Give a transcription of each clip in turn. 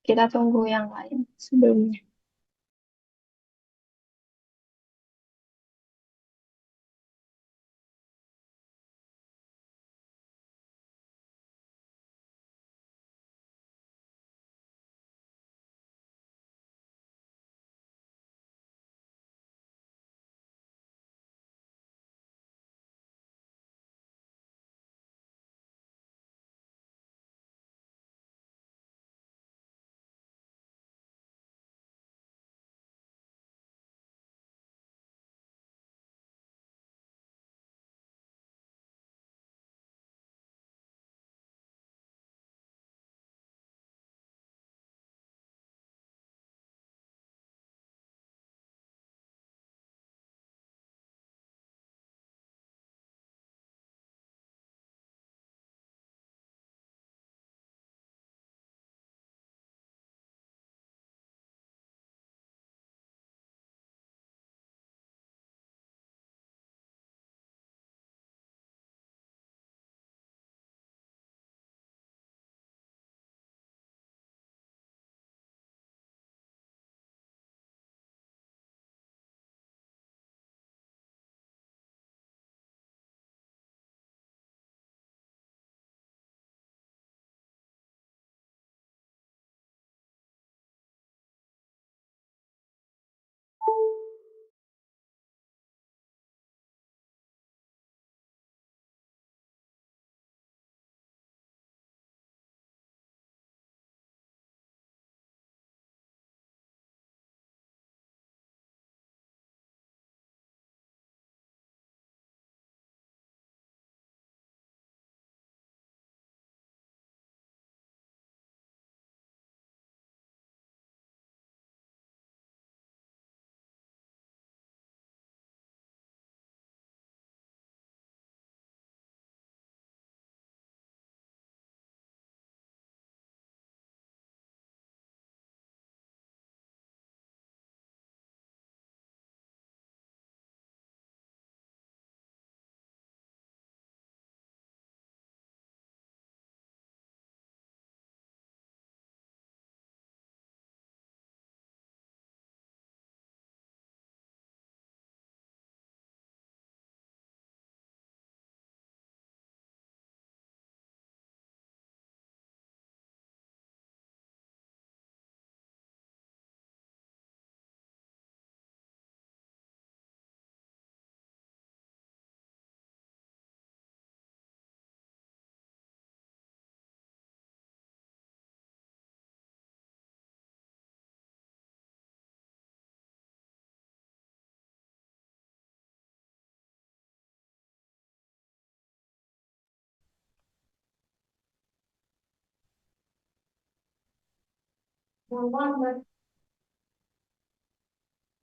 Kita tunggu yang lain sebelumnya.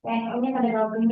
Kayaknya pada gabung.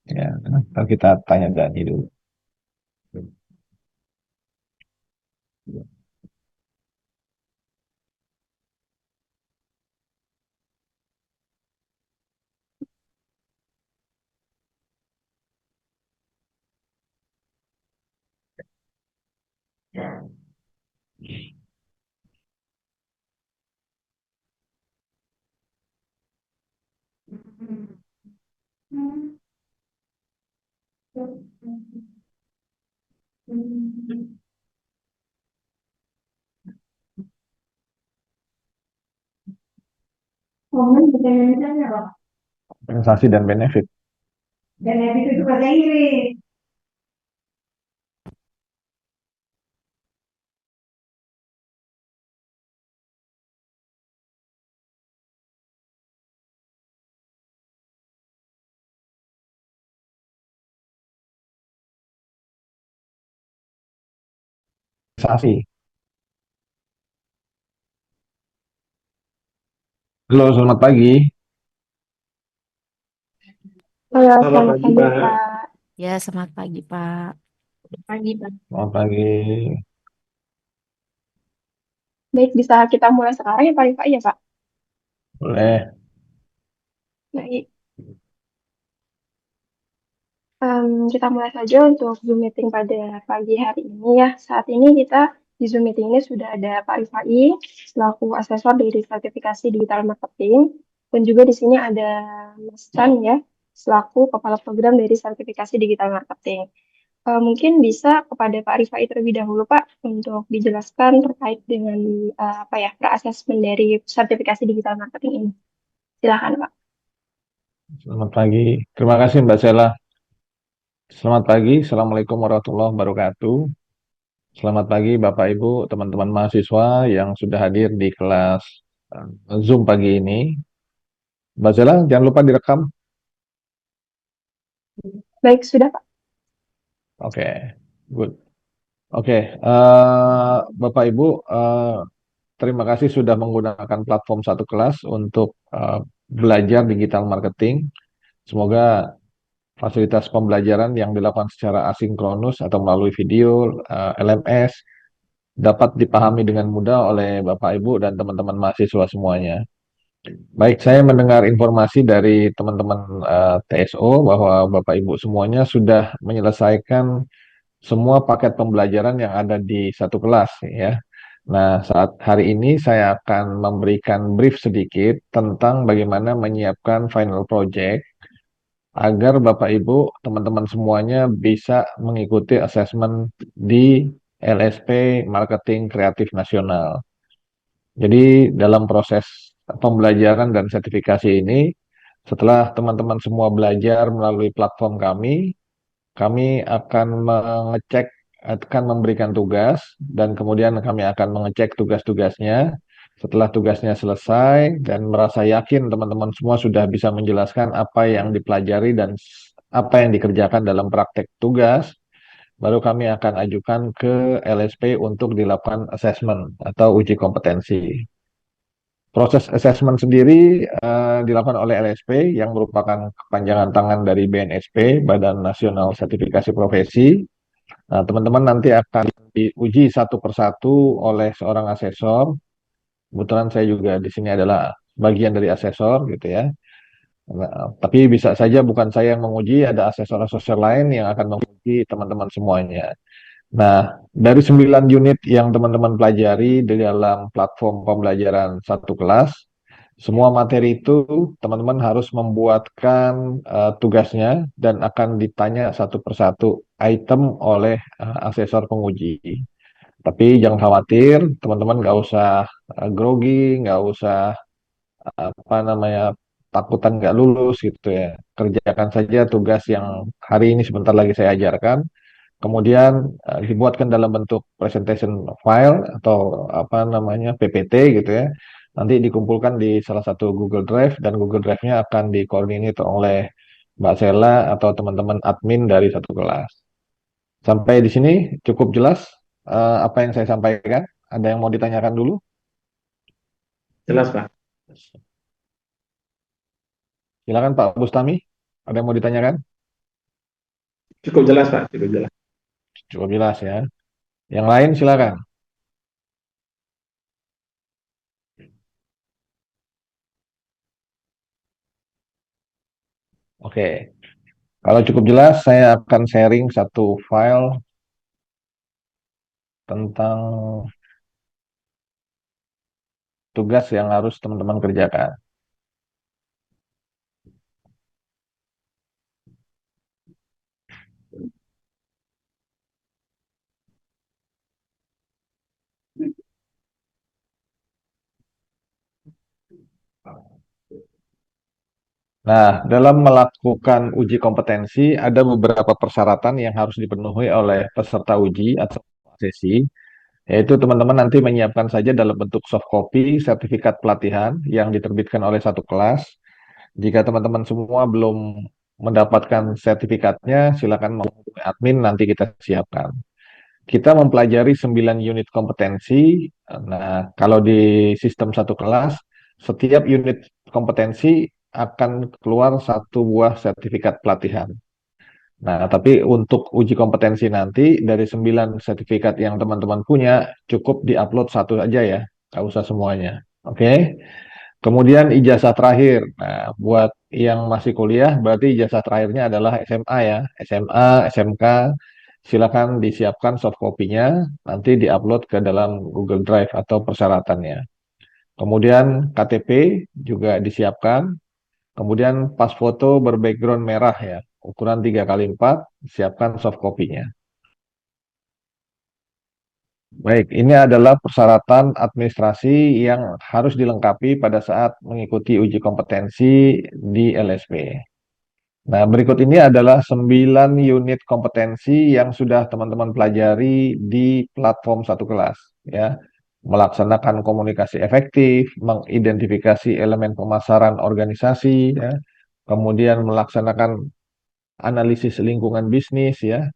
Ya, kalau kita tanya Dani dulu. Momen bahasa Indonesia apa? Kompensasi dan benefit. Benefit itu bahasa Inggris. Kompensasi. Halo, selamat pagi. Halo, Selamat selamat pagi, pagi, Pak. Pak. Ya, selamat pagi, Pak. Pagi, Pak. Selamat pagi. Baik, bisa kita mulai sekarang ya, Pak ya, Pak? Boleh. Baik. Kita mulai saja untuk Zoom meeting pada pagi hari ini ya. Saat ini kita di Zoom meeting ini sudah ada Pak Rifai selaku asesor dari sertifikasi digital marketing dan juga di sini ada Mas Chan ya selaku kepala program dari sertifikasi digital marketing. Mungkin bisa kepada Pak Rifai terlebih dahulu Pak untuk dijelaskan terkait dengan apa ya pra-asesmen dari sertifikasi digital marketing ini. Silakan Pak. Selamat pagi. Terima kasih Mbak Sela. Selamat pagi. Assalamualaikum warahmatullahi wabarakatuh. Selamat pagi Bapak Ibu, teman-teman mahasiswa yang sudah hadir di kelas Zoom pagi ini. Mbak Sela, jangan lupa direkam. Baik, sudah Pak. Oke, good. Oke, Bapak Ibu, terima kasih sudah menggunakan platform satu kelas untuk belajar digital marketing. Semoga fasilitas pembelajaran yang dilakukan secara asinkronus atau melalui video, LMS, dapat dipahami dengan mudah oleh Bapak Ibu dan teman-teman mahasiswa semuanya. Baik, saya mendengar informasi dari teman-teman TSO bahwa Bapak Ibu semuanya sudah menyelesaikan semua paket pembelajaran yang ada di satu kelas ya. Nah, saat hari ini saya akan memberikan brief sedikit tentang bagaimana menyiapkan final project agar Bapak Ibu, teman-teman semuanya bisa mengikuti asesmen di LSP Marketing Kreatif Nasional. Jadi dalam proses pembelajaran dan sertifikasi ini, setelah teman-teman semua belajar melalui platform kami akan mengecek, akan memberikan tugas, dan kemudian kami akan mengecek tugas-tugasnya. Setelah tugasnya selesai dan merasa yakin teman-teman semua sudah bisa menjelaskan apa yang dipelajari dan apa yang dikerjakan dalam praktek tugas, baru kami akan ajukan ke LSP untuk dilakukan assessment atau uji kompetensi. Proses assessment sendiri dilakukan oleh LSP yang merupakan kepanjangan tangan dari BNSP, Badan Nasional Sertifikasi Profesi. Nah, teman-teman nanti akan diuji satu persatu oleh seorang asesor. Kebetulan saya juga di sini adalah bagian dari asesor gitu ya. Nah, tapi bisa saja bukan saya yang menguji, ada asesor-asesor lain yang akan menguji teman-teman semuanya. Nah, dari 9 unit yang teman-teman pelajari di dalam platform pembelajaran satu kelas, semua materi itu teman-teman harus membuatkan tugasnya dan akan ditanya satu persatu item oleh asesor penguji. Tapi jangan khawatir, teman-teman nggak usah grogi, nggak usah apa namanya takutan nggak lulus gitu ya. Kerjakan saja tugas yang hari ini sebentar lagi saya ajarkan. Kemudian dibuatkan dalam bentuk presentation file atau apa namanya PPT gitu ya. Nanti dikumpulkan di salah satu Google Drive dan Google Drive-nya akan dikoordinir oleh Mbak Sela atau teman-teman admin dari satu kelas. Sampai di sini cukup jelas apa yang saya sampaikan. Ada yang mau ditanyakan dulu? Jelas, Pak. Silakan Pak Bustami. Ada yang mau ditanyakan? Cukup jelas, Pak. Cukup jelas. Cukup jelas ya. Yang lain silakan. Oke. Kalau cukup jelas, saya akan sharing satu file tentang tugas yang harus teman-teman kerjakan. Nah, dalam melakukan uji kompetensi, ada beberapa persyaratan yang harus dipenuhi oleh peserta uji atau sesi, yaitu teman-teman nanti menyiapkan saja dalam bentuk soft copy sertifikat pelatihan yang diterbitkan oleh satu kelas. Jika teman-teman semua belum mendapatkan sertifikatnya, silakan menghubungi admin, nanti kita siapkan. Kita mempelajari 9 unit kompetensi. Nah, kalau di sistem satu kelas, setiap unit kompetensi akan keluar satu buah sertifikat pelatihan. Nah, tapi untuk uji kompetensi nanti, dari 9 sertifikat yang teman-teman punya, cukup diupload satu aja ya, nggak usah semuanya. Oke? Kemudian ijazah terakhir. Nah, buat yang masih kuliah, berarti ijazah terakhirnya adalah SMA ya. SMA, SMK, silakan disiapkan soft copy-nya, nanti diupload ke dalam Google Drive atau persyaratannya. Kemudian KTP juga disiapkan. Kemudian pas foto berbackground merah ya, ukuran 3x4, siapkan soft copy-nya. Baik, ini adalah persyaratan administrasi yang harus dilengkapi pada saat mengikuti uji kompetensi di LSP. Nah, berikut ini adalah 9 unit kompetensi yang sudah teman-teman pelajari di platform satu kelas, ya. Melaksanakan komunikasi efektif, mengidentifikasi elemen pemasaran organisasi, ya. Kemudian melaksanakan analisis lingkungan bisnis, ya.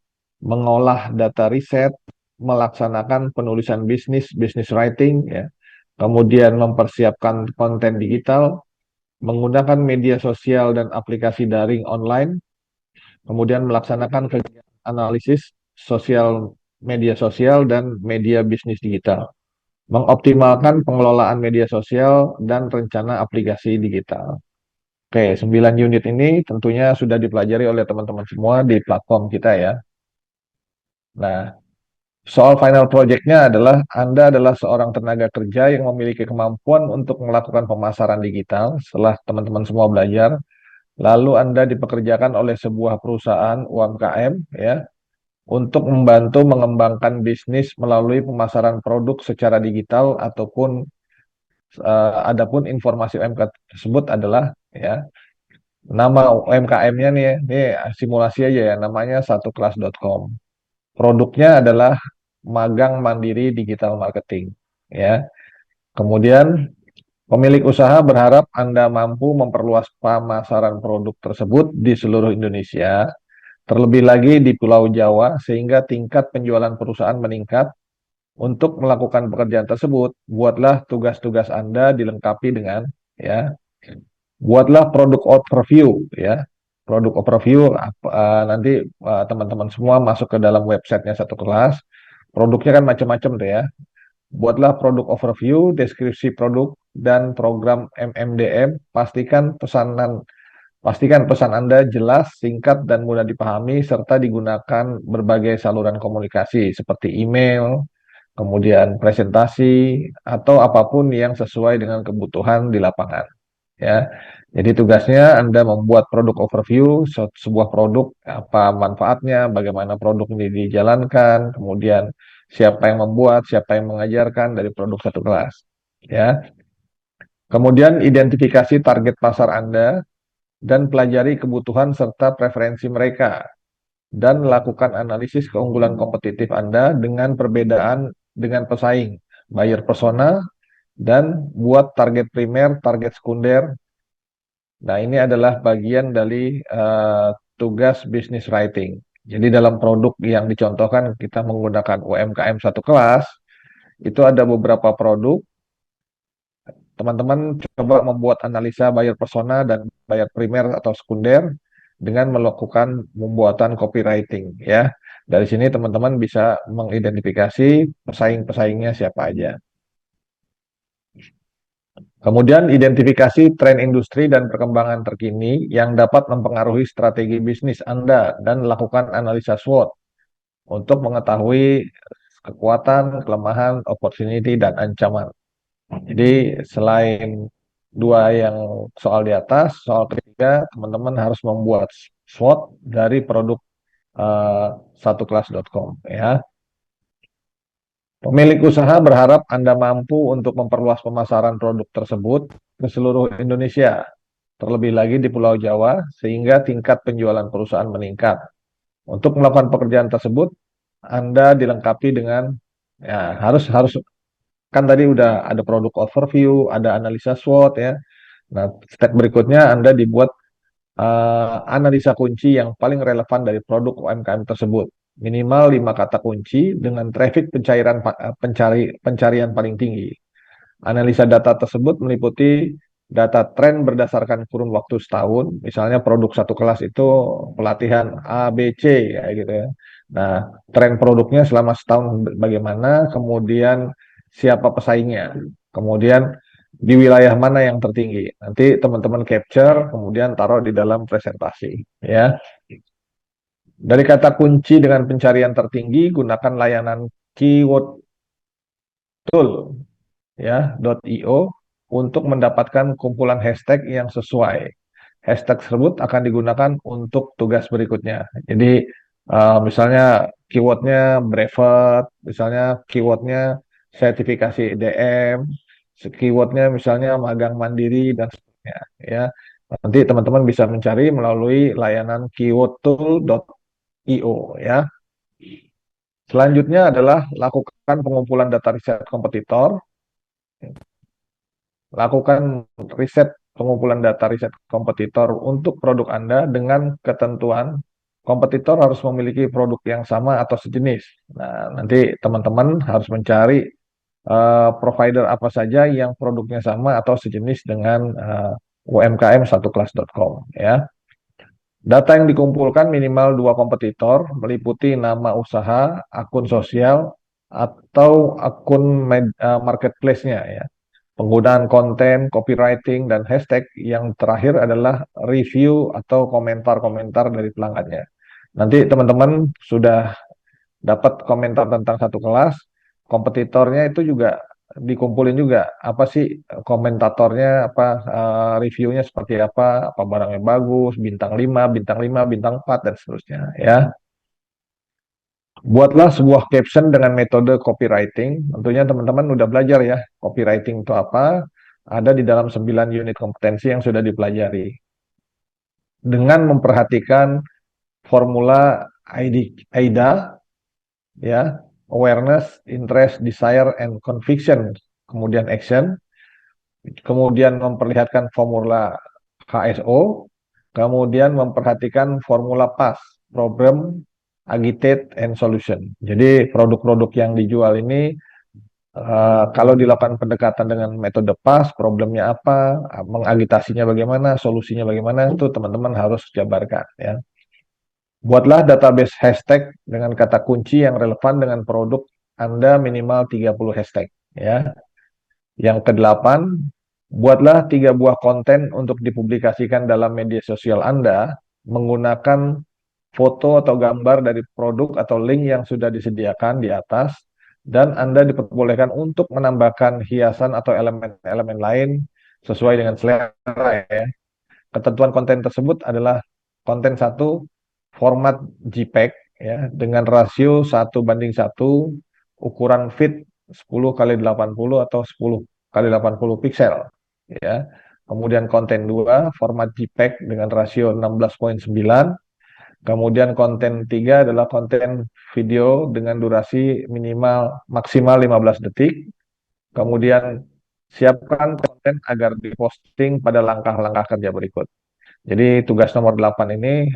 Mengolah data riset, melaksanakan penulisan bisnis, business writing, ya. Kemudian mempersiapkan konten digital, menggunakan media sosial dan aplikasi daring online, kemudian melaksanakan kegiatan analisis sosial, media sosial dan media bisnis digital, mengoptimalkan pengelolaan media sosial dan rencana aplikasi digital. Oke, 9 unit ini tentunya sudah dipelajari oleh teman-teman semua di platform kita ya. Nah, soal final project-nya adalah Anda adalah seorang tenaga kerja yang memiliki kemampuan untuk melakukan pemasaran digital setelah teman-teman semua belajar. Lalu Anda dipekerjakan oleh sebuah perusahaan UMKM ya untuk membantu mengembangkan bisnis melalui pemasaran produk secara digital ataupun adapun informasi UMK tersebut adalah ya nama UMKM-nya nih simulasi aja ya namanya satukelas.com. Produknya adalah magang mandiri digital marketing ya. Kemudian pemilik usaha berharap Anda mampu memperluas pemasaran produk tersebut di seluruh Indonesia, terlebih lagi di Pulau Jawa, sehingga tingkat penjualan perusahaan meningkat. Untuk melakukan pekerjaan tersebut, buatlah tugas-tugas Anda dilengkapi dengan ya, buatlah produk overview ya. Produk overview nanti teman-teman semua masuk ke dalam websitenya satu kelas. Produknya kan macam-macam tuh ya. Buatlah produk overview, deskripsi produk, dan program MMDM. Pastikan pesan Anda jelas, singkat, dan mudah dipahami, serta digunakan berbagai saluran komunikasi seperti email, kemudian presentasi, atau apapun yang sesuai dengan kebutuhan di lapangan. Ya, jadi tugasnya Anda membuat produk overview, sebuah produk, apa manfaatnya, bagaimana produk ini dijalankan, kemudian siapa yang membuat, siapa yang mengajarkan dari produk satu kelas. Ya, kemudian identifikasi target pasar Anda dan pelajari kebutuhan serta preferensi mereka dan lakukan analisis keunggulan kompetitif Anda dengan perbedaan dengan pesaing, buyer persona, dan buat target primer, target sekunder. Nah, ini adalah bagian dari tugas business writing. Jadi dalam produk yang dicontohkan kita menggunakan UMKM satu kelas, itu ada beberapa produk. Teman-teman coba membuat analisa buyer persona dan buyer primer atau sekunder dengan melakukan pembuatan copywriting ya. Dari sini teman-teman bisa mengidentifikasi pesaing-pesaingnya siapa aja. Kemudian identifikasi tren industri dan perkembangan terkini yang dapat mempengaruhi strategi bisnis Anda dan lakukan analisa SWOT untuk mengetahui kekuatan, kelemahan, opportunity, dan ancaman. Jadi selain dua yang soal di atas, soal ketiga teman-teman harus membuat SWOT dari produk satukelas.com ya. Pemilik usaha berharap Anda mampu untuk memperluas pemasaran produk tersebut ke seluruh Indonesia, terlebih lagi di Pulau Jawa, sehingga tingkat penjualan perusahaan meningkat. Untuk melakukan pekerjaan tersebut, Anda dilengkapi dengan ya harus kan tadi udah ada produk overview, ada analisa SWOT ya. Nah, step berikutnya Anda dibuat analisa kunci yang paling relevan dari produk UMKM tersebut. Minimal 5 kata kunci dengan traffic pencarian paling tinggi. Analisa data tersebut meliputi data tren berdasarkan kurun waktu setahun. Misalnya produk satu kelas itu pelatihan A, B, C ya gitu ya. Nah, tren produknya selama setahun bagaimana, kemudian siapa pesaingnya, kemudian di wilayah mana yang tertinggi. Nanti teman-teman capture, kemudian taruh di dalam presentasi ya. Dari kata kunci dengan pencarian tertinggi, gunakan layanan keyword tool ya .io untuk mendapatkan kumpulan hashtag yang sesuai. Hashtag tersebut akan digunakan untuk tugas berikutnya. Jadi misalnya keywordnya brevet, misalnya keywordnya sertifikasi EDM, keywordnya misalnya magang mandiri dan sebagainya. Ya, nanti teman-teman bisa mencari melalui layanan keywordtool.io ya. Selanjutnya adalah lakukan pengumpulan data riset kompetitor. Lakukan riset pengumpulan data riset kompetitor untuk produk Anda dengan ketentuan kompetitor harus memiliki produk yang sama atau sejenis. Nah, nanti teman-teman harus mencari provider apa saja yang produknya sama atau sejenis dengan UMKM satukelas.com ya. Data yang dikumpulkan minimal 2 kompetitor meliputi nama usaha, akun sosial, atau akun marketplace-nya ya. Penggunaan konten, copywriting, dan hashtag yang terakhir adalah review atau komentar-komentar dari pelanggannya. Nanti teman-teman sudah dapat komentar tentang satu kelas, kompetitornya itu juga dikumpulin juga. Apa sih komentatornya, apa reviewnya seperti apa barangnya bagus, bintang 5, bintang 5, bintang 4, dan seterusnya ya. Buatlah sebuah caption dengan metode copywriting. Tentunya teman-teman udah belajar ya, copywriting itu apa. Ada di dalam 9 unit kompetensi yang sudah dipelajari. Dengan memperhatikan formula AIDA, ya, awareness, interest, desire, and conviction, kemudian action, kemudian memperlihatkan formula HSO, kemudian memperhatikan formula PAS, problem, agitate, and solution. Jadi produk-produk yang dijual ini kalau dilakukan pendekatan dengan metode PAS, problemnya apa, mengagitasinya bagaimana, solusinya bagaimana, itu teman-teman harus jabarkan ya. Buatlah database hashtag dengan kata kunci yang relevan dengan produk Anda minimal 30 hashtag ya. Yang kedelapan, buatlah 3 buah konten untuk dipublikasikan dalam media sosial Anda menggunakan foto atau gambar dari produk atau link yang sudah disediakan di atas, dan Anda diperbolehkan untuk menambahkan hiasan atau elemen-elemen lain sesuai dengan selera ya. Ketentuan konten tersebut adalah konten 1 format JPEG ya dengan rasio 1:1, ukuran fit 10x80 atau 10x80 pixel ya. Kemudian konten 2 format JPEG dengan rasio 16:9. Kemudian konten 3 adalah konten video dengan durasi maksimal 15 detik. Kemudian siapkan konten agar diposting pada langkah-langkah kerja berikut. Jadi tugas nomor 8 ini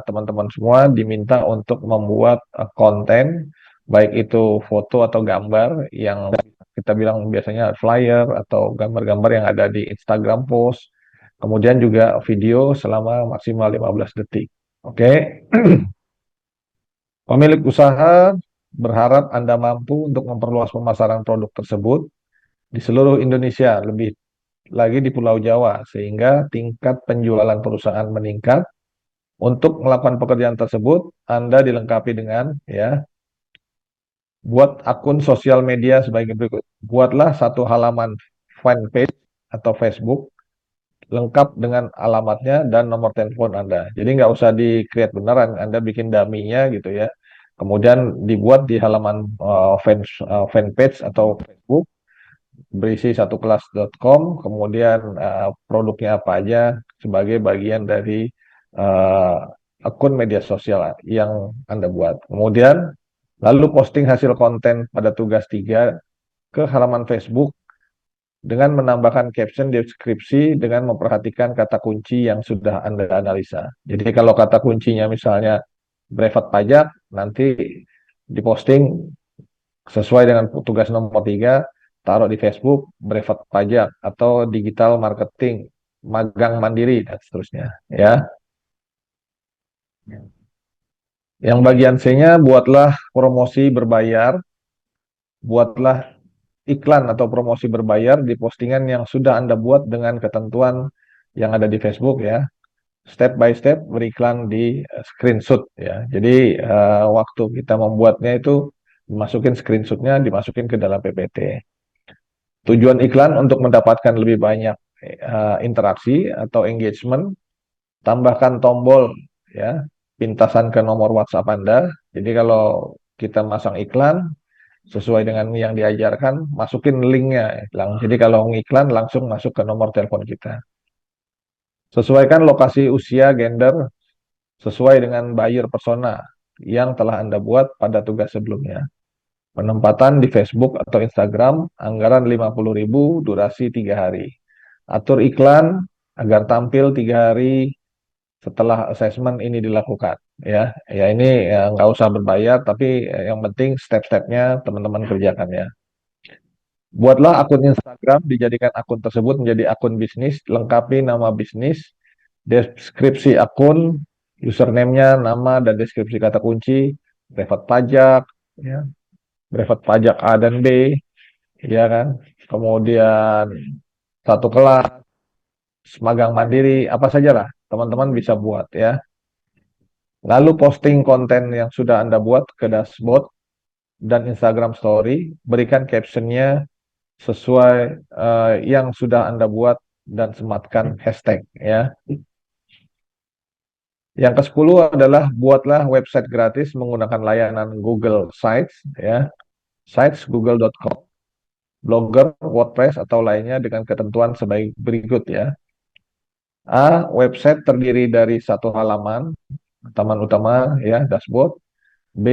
teman-teman semua diminta untuk membuat konten, baik itu foto atau gambar yang kita bilang biasanya flyer atau gambar-gambar yang ada di Instagram post, kemudian juga video selama maksimal 15 detik. Oke. Pemilik usaha berharap Anda mampu untuk memperluas pemasaran produk tersebut di seluruh Indonesia, lebih lagi di Pulau Jawa, sehingga tingkat penjualan perusahaan meningkat. Untuk melakukan pekerjaan tersebut, Anda dilengkapi dengan ya, buat akun sosial media sebagai berikut. Buatlah satu halaman fanpage atau Facebook lengkap dengan alamatnya dan nomor telepon Anda. Jadi nggak usah di-create beneran, Anda bikin dummy-nya gitu ya. Kemudian dibuat di halaman fanpage atau Facebook berisi satukelas.com, kemudian produknya apa aja sebagai bagian dari eh, akun media sosial yang Anda buat. Kemudian lalu posting hasil konten pada tugas 3 ke halaman Facebook dengan menambahkan caption deskripsi dengan memperhatikan kata kunci yang sudah Anda analisa. Jadi kalau kata kuncinya misalnya brevet pajak, nanti diposting sesuai dengan tugas nomor 3, taruh di Facebook, brevet pajak, atau digital marketing, magang mandiri, dan seterusnya. Ya. Yang bagian C-nya, buatlah promosi berbayar, buatlah iklan atau promosi berbayar di postingan yang sudah Anda buat dengan ketentuan yang ada di Facebook ya. Step by step beriklan di screenshot ya. Jadi waktu kita membuatnya itu dimasukin screenshotnya, dimasukin ke dalam PPT. Tujuan iklan untuk mendapatkan lebih banyak interaksi atau engagement, tambahkan tombol ya, pintasan ke nomor WhatsApp Anda. Jadi kalau kita masang iklan sesuai dengan yang diajarkan, masukin linknya. Jadi kalau ngiklan langsung masuk ke nomor telepon kita. Sesuaikan lokasi, usia, gender sesuai dengan buyer persona yang telah Anda buat pada tugas sebelumnya. Penempatan di Facebook atau Instagram, anggaran 50.000, durasi 3 hari. Atur iklan agar tampil 3 hari setelah assessment ini dilakukan. Ya ini ya, nggak usah berbayar, tapi yang penting step-stepnya teman-teman kerjakan ya. Buatlah akun Instagram, dijadikan akun tersebut menjadi akun bisnis, lengkapi nama bisnis, deskripsi akun, username-nya, nama, dan deskripsi kata kunci, brevet pajak, ya, brevet pajak A dan B, ya kan, kemudian satu kelas, magang mandiri, apa saja lah, teman-teman bisa buat ya. Lalu posting konten yang sudah Anda buat ke dashboard dan Instagram Story, berikan captionnya sesuai yang sudah Anda buat dan sematkan hashtag ya. Yang ke-10 adalah buatlah website gratis menggunakan layanan Google Sites ya. Sites google.com, Blogger, WordPress atau lainnya dengan ketentuan sebaik berikut ya. A, website terdiri dari satu halaman, halaman utama ya, dashboard. B,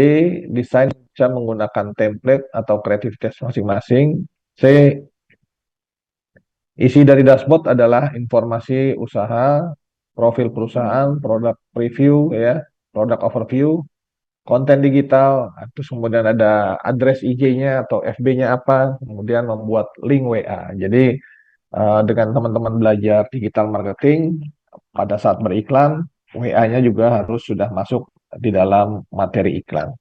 desain bisa menggunakan template atau kreativitas masing-masing. C, isi dari dashboard adalah informasi usaha, profil perusahaan, produk preview ya, produk overview, konten digital, terus kemudian ada address IG-nya atau FB-nya apa, kemudian membuat link WA. Jadi dengan teman-teman belajar digital marketing, pada saat beriklan, WA-nya juga harus sudah masuk di dalam materi iklan.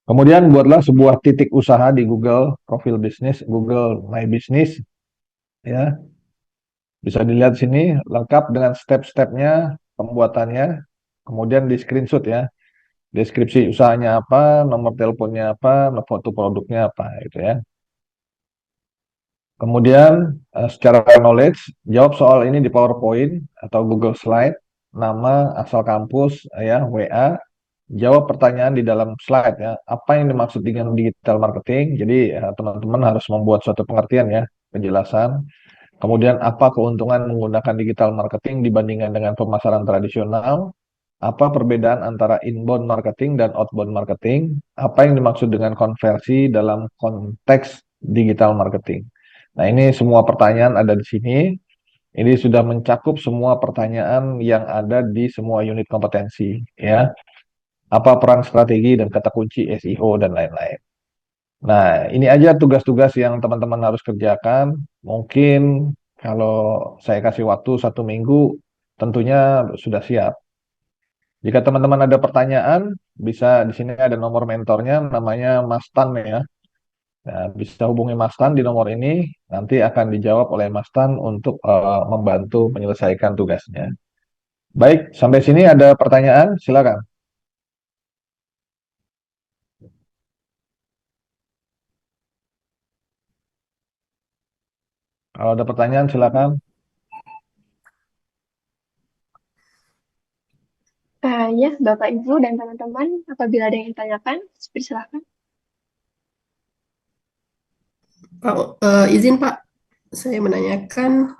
Kemudian buatlah sebuah titik usaha di Google Profil Bisnis, Google My Business, ya. Bisa dilihat sini lengkap dengan step-stepnya, pembuatannya, kemudian di screenshot ya. Deskripsi usahanya apa, nomor teleponnya apa, foto produknya apa, gitu ya. Kemudian secara knowledge, jawab soal ini di PowerPoint atau Google Slide, nama, asal kampus, ya, WA, jawab pertanyaan di dalam slide ya. Apa yang dimaksud dengan digital marketing? Jadi teman-teman harus membuat suatu pengertian ya, penjelasan. Kemudian apa keuntungan menggunakan digital marketing dibandingkan dengan pemasaran tradisional? Apa perbedaan antara inbound marketing dan outbound marketing? Apa yang dimaksud dengan konversi dalam konteks digital marketing? Nah, ini semua pertanyaan ada di sini. Ini sudah mencakup semua pertanyaan yang ada di semua unit kompetensi, ya. Apa peran strategi dan kata kunci SEO dan lain-lain. Nah, ini aja tugas-tugas yang teman-teman harus kerjakan. Mungkin kalau saya kasih waktu 1 minggu, tentunya sudah siap. Jika teman-teman ada pertanyaan, bisa di sini ada nomor mentornya, namanya Mas Tan ya. Nah, bisa hubungi Mas Tan di nomor ini, nanti akan dijawab oleh Mas Tan untuk membantu menyelesaikan tugasnya. Baik, sampai sini ada pertanyaan, silakan. Kalau ada pertanyaan, silakan. Ya, Bapak, Ibu, dan teman-teman, apabila ada yang ditanyakan, silakan. Pak, izin Pak, saya menanyakan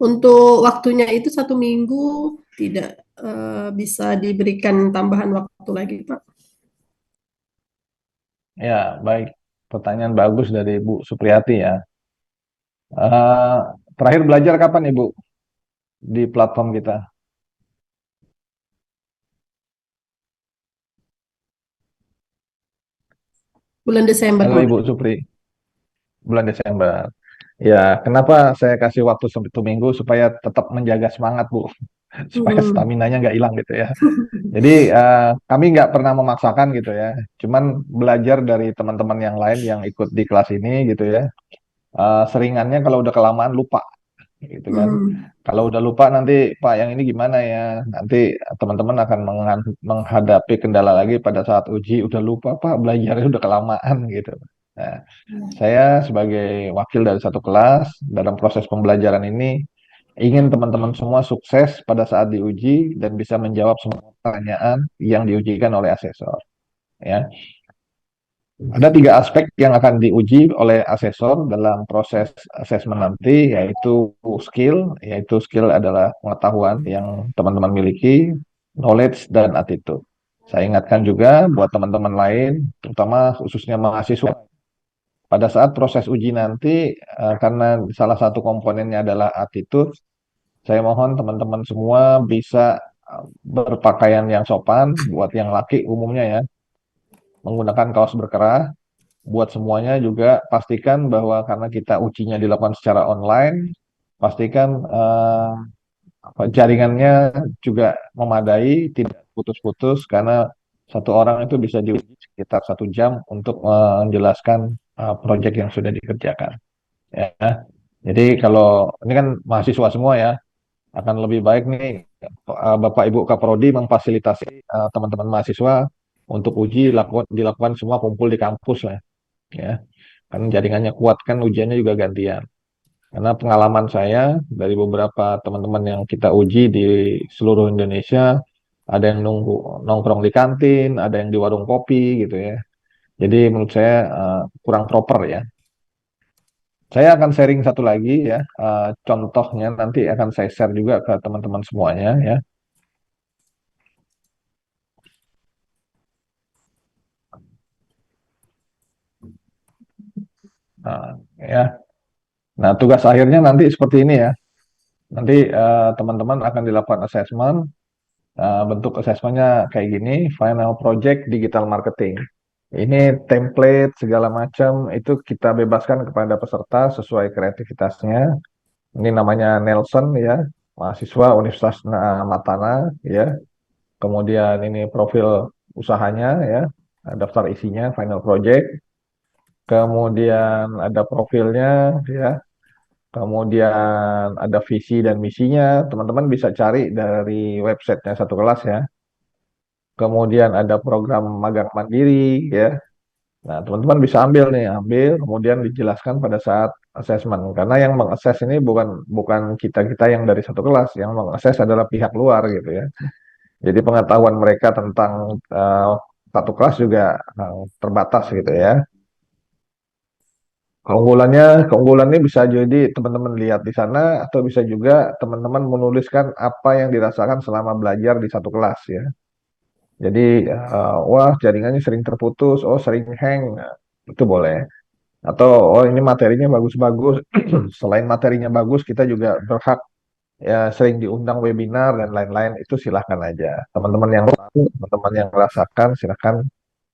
untuk waktunya itu 1 minggu tidak bisa diberikan tambahan waktu lagi Pak. Ya, baik. Pertanyaan bagus dari Ibu Supriyati ya. Eh, Terakhir belajar kapan Ibu di platform kita? Bulan Desember Halo Ibu kemarin. Supri, bulan Desember. Ya, kenapa saya kasih waktu 1 minggu supaya tetap menjaga semangat Bu, supaya Hmm. stamina-nya nggak hilang gitu ya. Jadi kami nggak pernah memaksakan gitu ya, cuman belajar dari teman-teman yang lain yang ikut di kelas ini gitu ya. Seringannya kalau udah kelamaan lupa gitu kan. Hmm. Kalau udah lupa nanti Pak yang ini gimana ya? Nanti teman-teman akan menghadapi kendala lagi pada saat uji udah lupa Pak belajarnya udah kelamaan gitu. Nah, saya sebagai wakil dari satu kelas dalam proses pembelajaran ini ingin teman-teman semua sukses pada saat diuji dan bisa menjawab semua pertanyaan yang diujikan oleh asesor. Ya, ada 3 aspek yang akan diuji oleh asesor dalam proses asesmen nanti, yaitu skill adalah pengetahuan yang teman-teman miliki, knowledge, dan attitude. Saya ingatkan juga buat teman-teman lain, terutama khususnya mahasiswa, pada saat proses uji nanti, karena salah satu komponennya adalah attitude, saya mohon teman-teman semua bisa berpakaian yang sopan, buat yang laki umumnya ya, menggunakan kaos berkerah. Buat semuanya juga pastikan bahwa karena kita ujinya dilakukan secara online, pastikan jaringannya juga memadai, tidak putus-putus karena satu orang itu bisa diuji sekitar 1 jam untuk menjelaskan proyek yang sudah dikerjakan. Ya, jadi kalau ini kan mahasiswa semua ya, akan lebih baik nih Bapak Ibu Kaprodi memfasilitasi teman-teman mahasiswa untuk uji dilakukan semua kumpul di kampus lah ya. Kan jaringannya kuat kan ujiannya juga gantian. Karena pengalaman saya dari beberapa teman-teman yang kita uji di seluruh Indonesia, ada yang nunggu nongkrong di kantin, ada yang di warung kopi gitu ya. Jadi menurut saya kurang proper ya. Saya akan sharing satu lagi ya, contohnya nanti akan saya share juga ke teman-teman semuanya ya. Nah, ya. Nah, tugas akhirnya nanti seperti ini ya. Nanti teman-teman akan dilakukan assessment. Bentuk assessmentnya kayak gini, final project digital marketing. Ini template segala macam itu kita bebaskan kepada peserta sesuai kreativitasnya. Ini namanya Nelson ya, mahasiswa Universitas Matana ya. Kemudian ini profil usahanya ya, daftar isinya, final project. Kemudian ada profilnya ya. Kemudian ada visi dan misinya. Teman-teman bisa cari dari websitenya satu kelas ya. Kemudian ada program magang mandiri ya. Nah, teman-teman bisa ambil, kemudian dijelaskan pada saat asesmen. Karena yang mengakses ini bukan bukan kita-kita yang dari satu kelas, yang mengakses adalah pihak luar gitu ya. Jadi pengetahuan mereka tentang satu kelas juga terbatas gitu ya. Keunggulannya bisa jadi teman-teman lihat di sana atau bisa juga teman-teman menuliskan apa yang dirasakan selama belajar di satu kelas ya. Jadi wah jaringannya sering terputus, oh sering hang, nah, itu boleh. Atau oh ini materinya bagus-bagus. Selain materinya bagus, kita juga berhak ya sering diundang webinar dan lain-lain. Itu silahkan aja. Teman-teman yang tahu, teman-teman yang merasakan, silahkan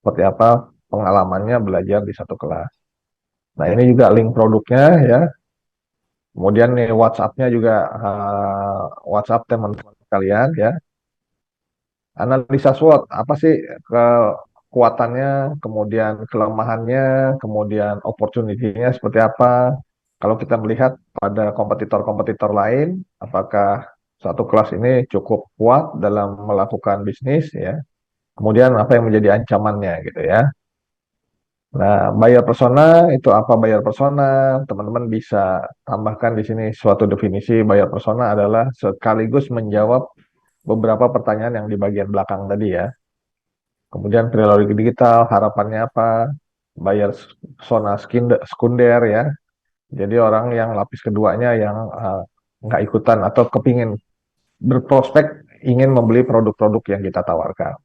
seperti apa pengalamannya belajar di satu kelas. Nah ini juga link produknya ya. Kemudian nih WhatsApp-nya juga WhatsApp teman-teman sekalian ya. Analisa SWOT, apa sih kekuatannya, kemudian kelemahannya, kemudian opportunity-nya seperti apa. Kalau kita melihat pada kompetitor-kompetitor lain, apakah satu kelas ini cukup kuat dalam melakukan bisnis ya. Kemudian apa yang menjadi ancamannya gitu ya. Nah, buyer persona itu apa buyer persona? Teman-teman bisa tambahkan di sini suatu definisi buyer persona adalah sekaligus menjawab beberapa pertanyaan yang di bagian belakang tadi ya. Kemudian perilaku digital, harapannya apa? Bayar zona sekunder ya. Jadi orang yang lapis keduanya yang nggak ikutan atau kepingin berprospek ingin membeli produk-produk yang kita tawarkan.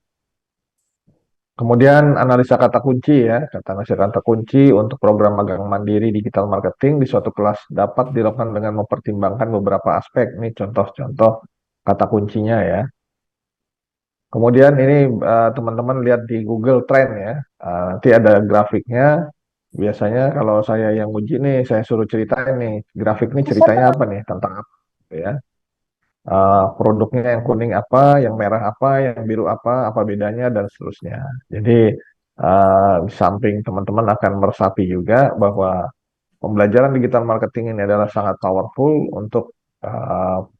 Kemudian analisa kata kunci ya, analisa kata kunci untuk program magang mandiri digital marketing di suatu kelas dapat dilakukan dengan mempertimbangkan beberapa aspek. Ini contoh-contoh kata kuncinya ya. Kemudian ini teman-teman lihat di Google Trend ya, nanti ada grafiknya. Biasanya kalau saya yang uji nih, saya suruh ceritain nih, grafik ini ceritanya apa nih, tentang apa ya. Produknya yang kuning apa, yang merah apa, yang biru apa bedanya dan seterusnya. Jadi di samping teman-teman akan meresapi juga bahwa pembelajaran digital marketing ini adalah sangat powerful untuk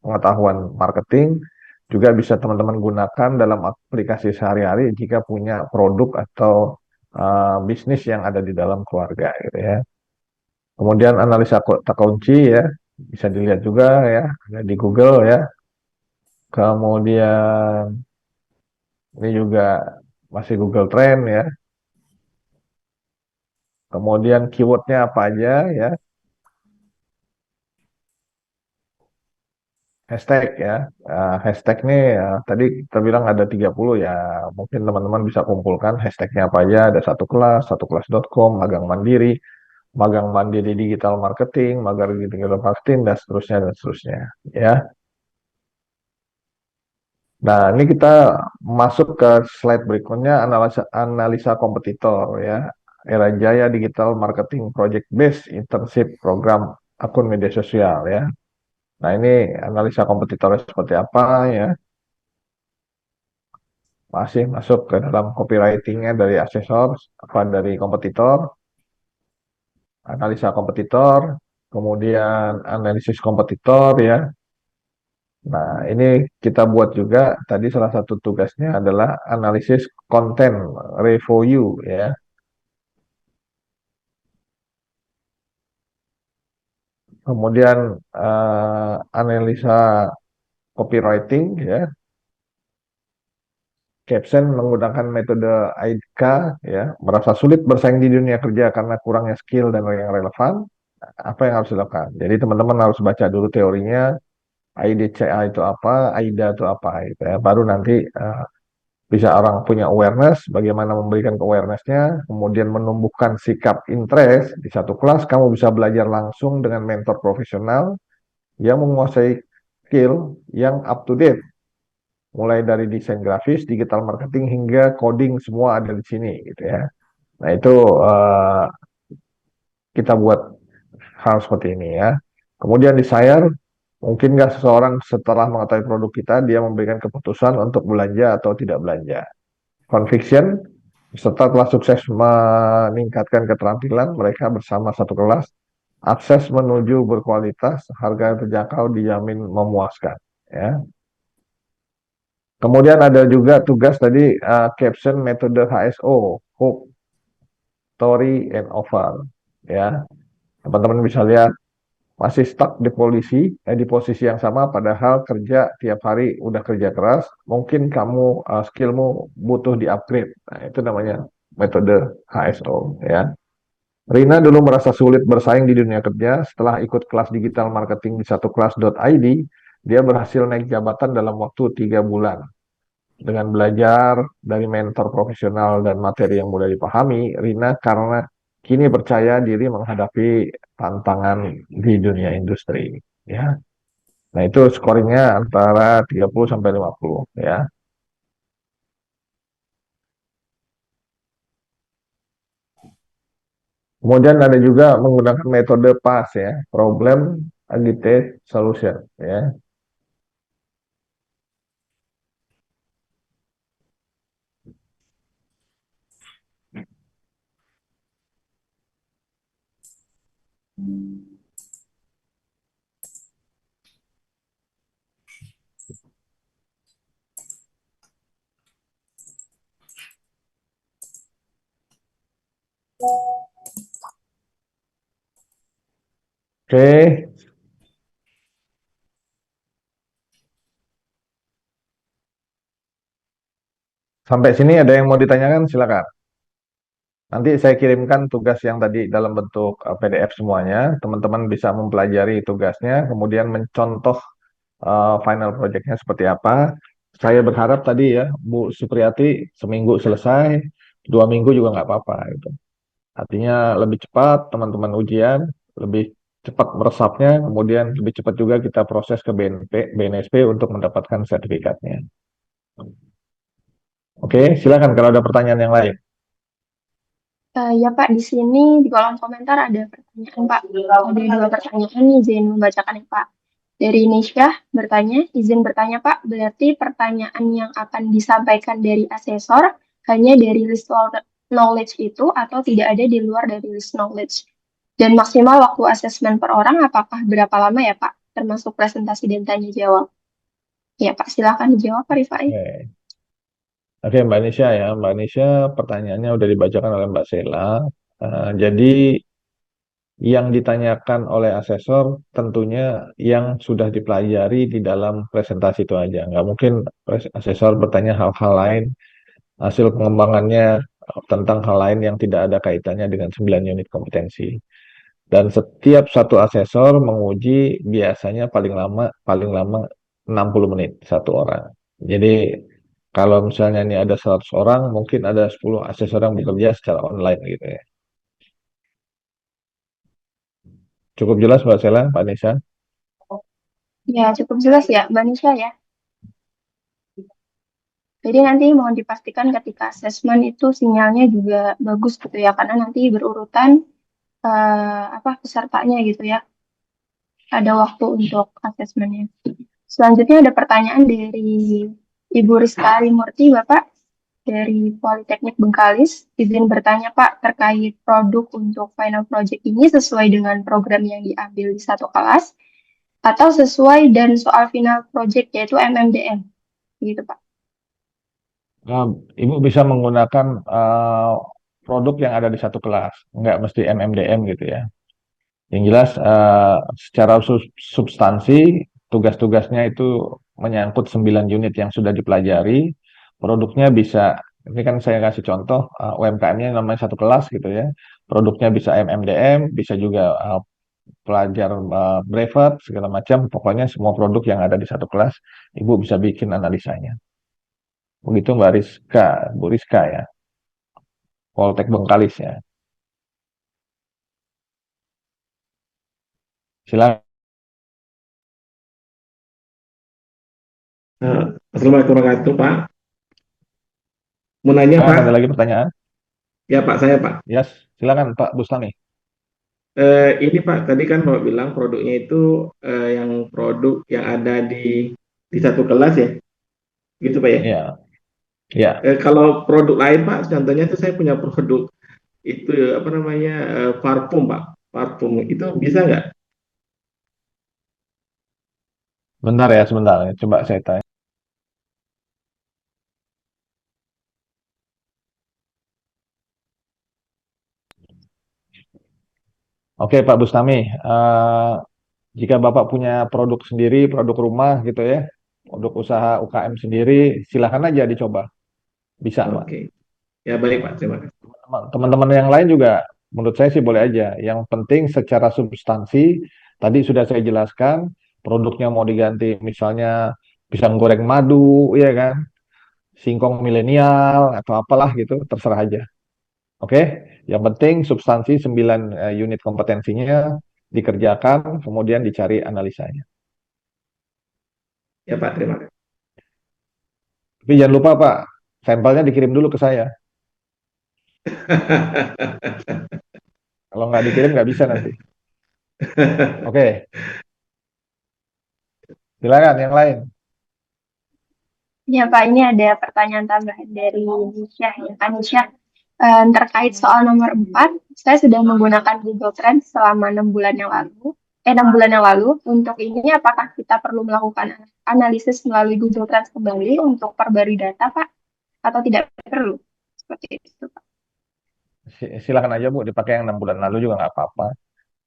pengetahuan marketing, juga bisa teman-teman gunakan dalam aplikasi sehari-hari jika punya produk atau bisnis yang ada di dalam keluarga gitu ya. Kemudian analisa kata kunci ya, bisa dilihat juga ya, ada di Google ya. Kemudian ini juga masih Google Trend ya. Kemudian keywordnya apa aja ya. Hashtag ya. Hashtag nih tadi kita bilang ada 30 ya. Mungkin teman-teman bisa kumpulkan hashtagnya apa aja. Ada satu kelas.com, magang mandiri digital marketing, magang digital marketing, dan seterusnya. Ya. Nah, ini kita masuk ke slide berikutnya, analisa kompetitor ya. Era Jaya Digital Marketing Project Based Internship Program akun media sosial ya. Nah, ini analisa kompetitornya seperti apa ya. Masih masuk ke dalam copywritingnya dari asesor, apa dari kompetitor, analisa kompetitor, kemudian analisis kompetitor ya. Nah, ini kita buat juga, tadi salah satu tugasnya adalah analisis konten review ya. Kemudian analisa copywriting ya, caption menggunakan metode AIDK ya, merasa sulit bersaing di dunia kerja karena kurangnya skill dan yang relevan, apa yang harus dilakukan? Jadi teman-teman harus baca dulu teorinya, AIDCA itu apa, AIDA itu apa, gitu ya. Baru nanti bisa orang punya awareness, bagaimana memberikan awarenessnya, kemudian menumbuhkan sikap interest di satu kelas, kamu bisa belajar langsung dengan mentor profesional yang menguasai skill yang up to date, mulai dari desain grafis, digital marketing hingga coding semua ada di sini gitu ya. Nah itu uh, kita buat hal seperti ini ya. Kemudian desire, mungkin nggak seseorang setelah mengetahui produk kita dia memberikan keputusan untuk belanja atau tidak belanja. Conviction, setelah sukses meningkatkan keterampilan mereka bersama satu kelas, akses menuju berkualitas, harga yang terjangkau dijamin memuaskan ya. Kemudian ada juga tugas tadi caption metode HSO, hook, story, and offer. Ya, teman-teman bisa lihat masih stuck di posisi yang sama, padahal kerja tiap hari udah kerja keras. Mungkin kamu skillmu butuh di upgrade. Nah, itu namanya metode HSO. Ya. Rina dulu merasa sulit bersaing di dunia kerja. Setelah ikut kelas digital marketing di satu kelas.id, dia berhasil naik jabatan dalam waktu 3 bulan. Dengan belajar dari mentor profesional dan materi yang mudah dipahami, Rina karena kini percaya diri menghadapi tantangan di dunia industri. Ya, nah itu skornya antara 30 sampai 50 ya. Kemudian ada juga menggunakan metode PAS ya, Problem, Agitate, Solution ya. Oke, sampai sini ada yang mau ditanyakan? Silakan. Nanti saya kirimkan tugas yang tadi dalam bentuk PDF semuanya. Teman-teman bisa mempelajari tugasnya, kemudian mencontoh final projectnya seperti apa. Saya berharap tadi ya, Bu Supriyati seminggu selesai, 2 minggu juga nggak apa-apa gitu. Artinya lebih cepat teman-teman ujian, lebih cepat meresapnya, kemudian lebih cepat juga kita proses ke BNSP untuk mendapatkan sertifikatnya. Oke, silakan kalau ada pertanyaan yang lain. Ya Pak, di sini di kolom komentar ada pertanyaan Pak. Ada 2 pertanyaan, izin membacakan ya Pak. Dari Nisha bertanya, izin bertanya Pak, berarti pertanyaan yang akan disampaikan dari asesor hanya dari list knowledge itu atau tidak ada di luar dari list knowledge? Dan maksimal waktu asesmen per orang apakah berapa lama ya Pak? Termasuk presentasi dan tanya jawab. Ya Pak, silakan dijawab Pak Rifai. Oke. Oke, Mbak Nisha ya. Mbak Nisha pertanyaannya udah dibacakan oleh Mbak Sela. Jadi yang ditanyakan oleh asesor tentunya yang sudah dipelajari di dalam presentasi itu aja. Nggak mungkin asesor bertanya hal-hal lain, hasil pengembangannya tentang hal lain yang tidak ada kaitannya dengan 9 unit kompetensi. Dan setiap satu asesor menguji biasanya paling lama 60 menit satu orang. Jadi kalau misalnya ini ada 100 orang, mungkin ada 10 asesor yang bekerja secara online gitu ya. Cukup jelas Mbak Sela, Pak Nisa? Ya, cukup jelas ya, Mbak Nisha ya. Jadi nanti mohon dipastikan ketika asesmen itu sinyalnya juga bagus gitu ya, karena nanti berurutan pesertanya gitu ya. Ada waktu untuk asesmennya. Selanjutnya ada pertanyaan dari Ibu Rizka Arimurti, Bapak dari Politeknik Bengkalis. Izin bertanya Pak terkait produk untuk final project ini sesuai dengan program yang diambil di satu kelas atau sesuai dan soal final project yaitu MMDM, gitu Pak. Ibu bisa menggunakan produk yang ada di satu kelas, nggak mesti MMDM gitu ya. Yang jelas secara substansi tugas-tugasnya itu menyangkut 9 unit yang sudah dipelajari. Produknya bisa, ini kan saya kasih contoh UMKM-nya namanya satu kelas gitu ya. Produknya bisa MMDM, bisa juga pelajar brevet segala macam. Pokoknya semua produk yang ada di satu kelas, Ibu bisa bikin analisanya. Begitu Mbak Rizka, Bu Rizka ya, Poltek Bengkalis ya. Silakan. Assalamualaikum warahmatullahi wabarakatuh, Pak. Mau nanya, Ada Pak? lagi pertanyaan? Ya, Pak, saya, Pak. Yes, silakan Pak Bustami. Ini Pak, tadi kan Bapak bilang produknya itu yang produk yang ada di satu kelas ya, gitu Pak ya. Ya, ya. Kalau produk lain Pak, contohnya itu saya punya produk itu apa namanya parfum Pak, parfum itu bisa nggak? Bentar ya, sebentar. Coba saya tanya. Oke, Pak Bustami. Jika Bapak punya produk sendiri, produk rumah gitu ya, produk usaha UKM sendiri, silakan aja dicoba. Bisa, Pak. Oke, ya baik Pak, terima kasih. Teman-teman yang lain juga, menurut saya sih boleh aja. Yang penting secara substansi, tadi sudah saya jelaskan, produknya mau diganti, misalnya pisang goreng madu, ya kan, singkong milenial, atau apalah gitu, terserah aja. Oke, yang penting substansi 9 unit kompetensinya dikerjakan, kemudian dicari analisanya. Ya Pak, terima kasih. Tapi jangan lupa Pak, sampelnya dikirim dulu ke saya. Kalau nggak dikirim nggak bisa nanti. Oke, silakan yang lain. Ya Pak, ini ada pertanyaan tambahan dari Nisha ya kan Nisha. Terkait soal nomor 4, saya sudah menggunakan Google Trends selama 6 bulan yang lalu. 6 bulan yang lalu, untuk ini apakah kita perlu melakukan analisis melalui Google Trends kembali untuk perbarui data, Pak? Atau tidak perlu? Seperti itu, Pak. Silakan aja Bu, dipakai yang 6 bulan lalu juga nggak apa-apa.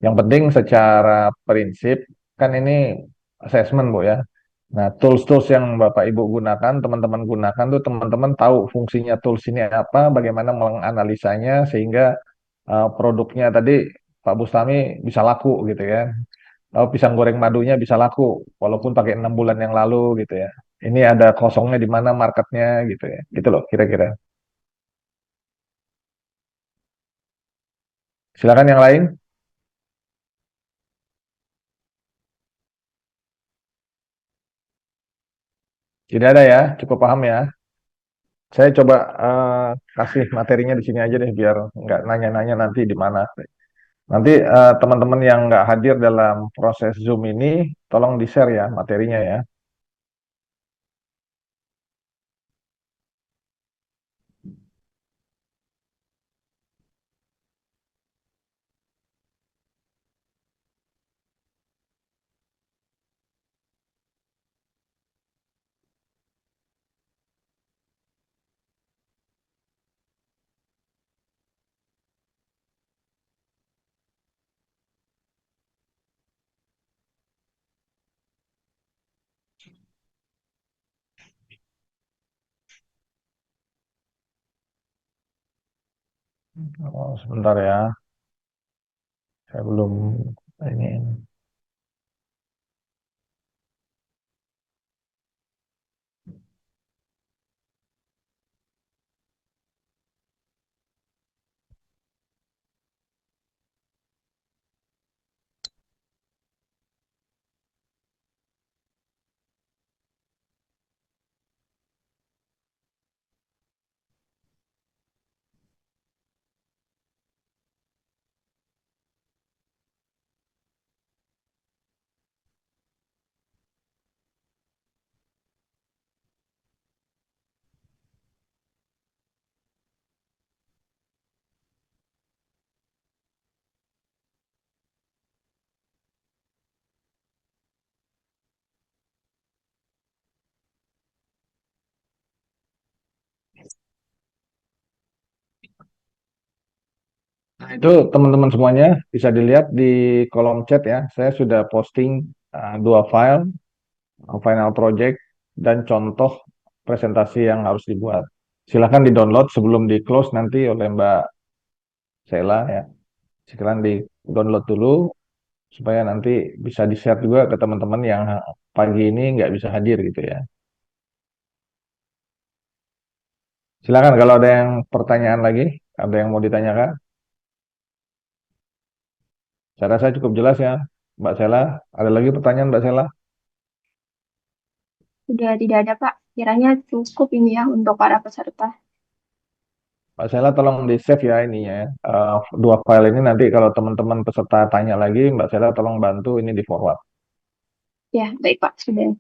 Yang penting secara prinsip, kan ini assessment Bu ya. Nah, tools-tools yang Bapak Ibu gunakan, teman-teman gunakan tuh teman-teman tahu fungsinya tools ini apa, bagaimana menganalisanya sehingga produknya tadi Pak Bustami bisa laku gitu ya. Oh, pisang goreng madunya bisa laku walaupun pakai 6 bulan yang lalu gitu ya. Ini ada kosongnya di mana marketnya gitu ya. Gitu loh kira-kira. Silakan yang lain. Tidak ada ya, cukup paham ya. Saya coba kasih materinya di sini aja deh biar nggak nanya-nanya nanti di mana. Nanti teman-teman yang nggak hadir dalam proses Zoom ini, tolong di-share ya materinya ya. Oh, sebentar ya, saya belum ini. Nah, itu teman-teman semuanya bisa dilihat di kolom chat ya. Saya sudah posting 2 file, final project dan contoh presentasi yang harus dibuat. Silahkan di-download sebelum di-close nanti oleh Mbak Sheila ya. Silahkan di-download dulu supaya nanti bisa di-share juga ke teman-teman yang pagi ini nggak bisa hadir gitu ya. Silakan kalau ada yang pertanyaan lagi, ada yang mau ditanyakan. Saya rasa cukup jelas ya, Mbak Sheila. Ada lagi pertanyaan Mbak Sheila? Sudah tidak ada, Pak. Kiranya cukup ini ya untuk para peserta. Mbak Sheila tolong di-save ya ininya ya. 2 file ini nanti kalau teman-teman peserta tanya lagi, Mbak Sheila tolong bantu ini di-forward. Ya, baik, Pak. Sudah.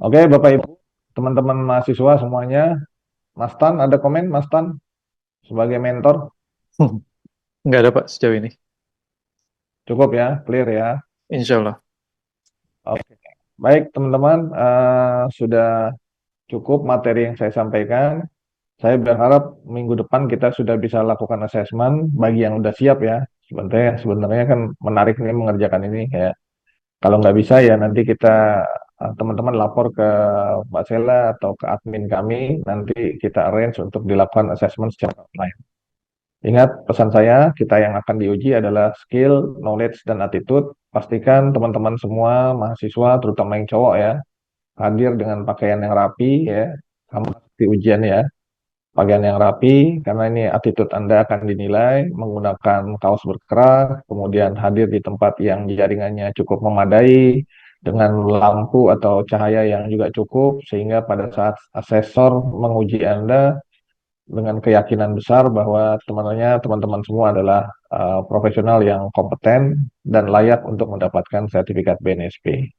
Oke, Bapak Ibu, teman-teman mahasiswa semuanya, Mas Tan ada komen Mas Tan sebagai mentor? Nggak ada Pak sejauh ini. Cukup ya, clear ya. Insya Allah. Oke. Baik teman-teman, sudah cukup materi yang saya sampaikan. Saya berharap minggu depan kita sudah bisa lakukan asesmen bagi yang udah siap ya. Sebenarnya kan menarik nih mengerjakan ini ya. Kalau nggak bisa ya nanti kita teman-teman lapor ke Mbak Sela atau ke admin kami, nanti kita arrange untuk dilakukan asesmen secara online. Ingat pesan saya, kita yang akan diuji adalah skill, knowledge, dan attitude. Pastikan teman-teman semua mahasiswa, terutama yang cowok ya, hadir dengan pakaian yang rapi ya, sama seperti ujian ya. Pakaian yang rapi, karena ini attitude Anda akan dinilai menggunakan kaos berkerak, kemudian hadir di tempat yang jaringannya cukup memadai, dengan lampu atau cahaya yang juga cukup, sehingga pada saat asesor menguji Anda dengan keyakinan besar bahwa teman-teman semua adalah profesional yang kompeten dan layak untuk mendapatkan sertifikat BNSP.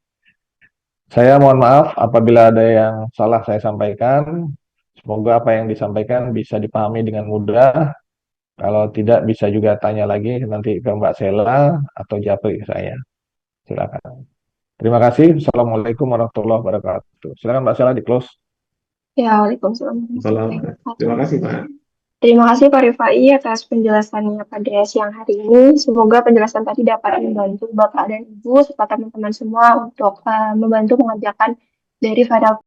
Saya mohon maaf apabila ada yang salah saya sampaikan. Semoga apa yang disampaikan bisa dipahami dengan mudah. Kalau tidak bisa juga tanya lagi nanti ke Mbak Sela atau japri ke saya. Silakan. Terima kasih. Assalamualaikum warahmatullahi wabarakatuh. Silakan Mbak Sela di close. Ya, Waalaikumsalam Salam. warahmatullahi Terima kasih wabarakatuh. Pak. Terima kasih Pak Rifai atas penjelasannya pada siang hari ini. Semoga penjelasan tadi dapat membantu Bapak dan Ibu serta teman-teman semua untuk membantu mengerjakan dari variabel